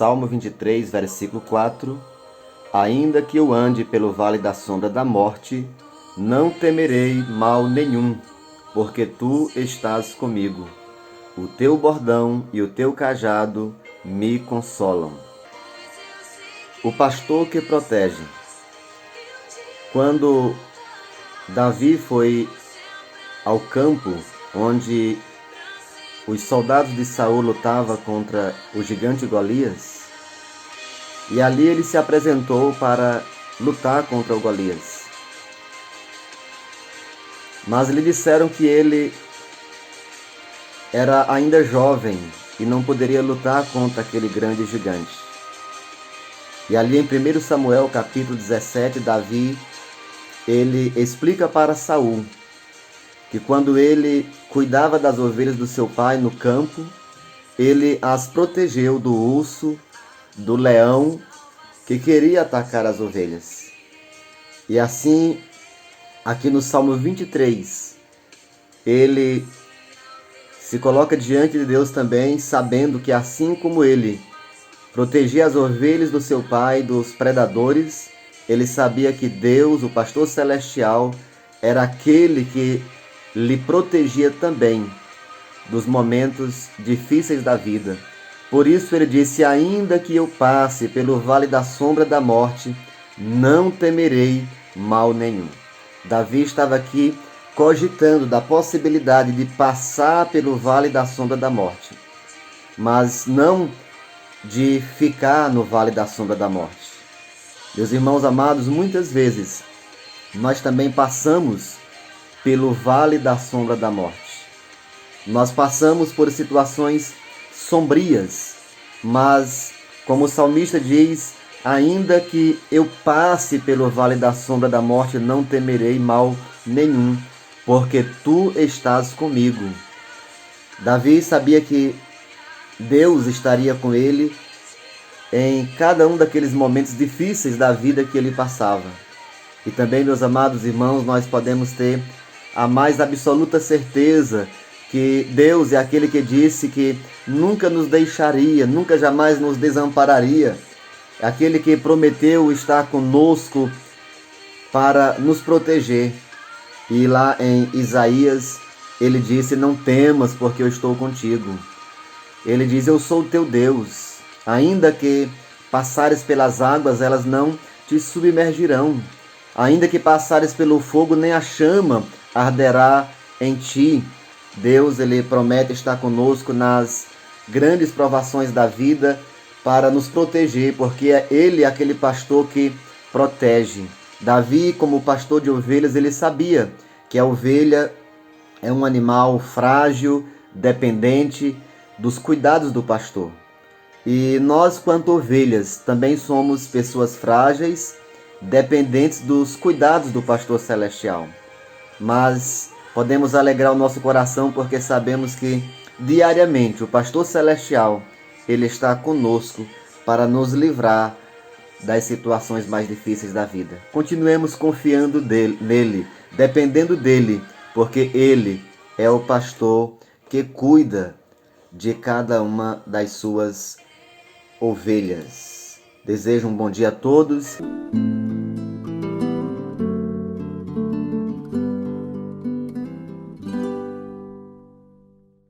Salmo 23, versículo 4: Ainda que eu ande pelo vale da sombra da morte, não temerei mal nenhum, porque tu estás comigo. O teu bordão e o teu cajado me consolam. O pastor que protege. Quando Davi foi ao campo onde os soldados de Saul lutavam contra o gigante Golias, e ali ele se apresentou para lutar contra o Golias. Mas lhe disseram que ele era ainda jovem e não poderia lutar contra aquele grande gigante. E ali em 1 Samuel capítulo 17, Davi, ele explica para Saul que quando ele cuidava das ovelhas do seu pai no campo, ele as protegeu do urso, do leão que queria atacar as ovelhas. E assim, aqui no Salmo 23, ele se coloca diante de Deus também, sabendo que assim como ele protegia as ovelhas do seu pai dos predadores, ele sabia que Deus, o pastor celestial, era aquele que lhe protegia também dos momentos difíceis da vida. Por isso ele disse: ainda que eu passe pelo vale da sombra da morte, não temerei mal nenhum. Davi estava aqui cogitando da possibilidade de passar pelo vale da sombra da morte, mas não de ficar no vale da sombra da morte. Meus irmãos amados, muitas vezes nós também passamos pelo vale da sombra da morte. Nós passamos por situações sombrias, mas, como o salmista diz, ainda que eu passe pelo vale da sombra da morte, não temerei mal nenhum, porque tu estás comigo. Davi sabia que Deus estaria com ele em cada um daqueles momentos difíceis da vida que ele passava. E também, meus amados irmãos, nós podemos ter a mais absoluta certeza que Deus é aquele que disse que nunca nos deixaria, nunca jamais nos desampararia. É aquele que prometeu estar conosco para nos proteger. E lá em Isaías, ele disse: não temas, porque eu estou contigo. Ele diz: eu sou o teu Deus. Ainda que passares pelas águas, elas não te submergirão. Ainda que passares pelo fogo, nem a chama arderá em ti. Deus, ele promete estar conosco nas grandes provações da vida para nos proteger, porque é ele aquele pastor que protege. Davi, como pastor de ovelhas, ele sabia que a ovelha é um animal frágil, dependente dos cuidados do pastor. E nós, quanto ovelhas, também somos pessoas frágeis, dependentes dos cuidados do pastor celestial. Mas podemos alegrar o nosso coração porque sabemos que diariamente o pastor celestial, ele está conosco para nos livrar das situações mais difíceis da vida. Continuemos confiando nele, dependendo dele, porque ele é o pastor que cuida de cada uma das suas ovelhas. Desejo um bom dia a todos.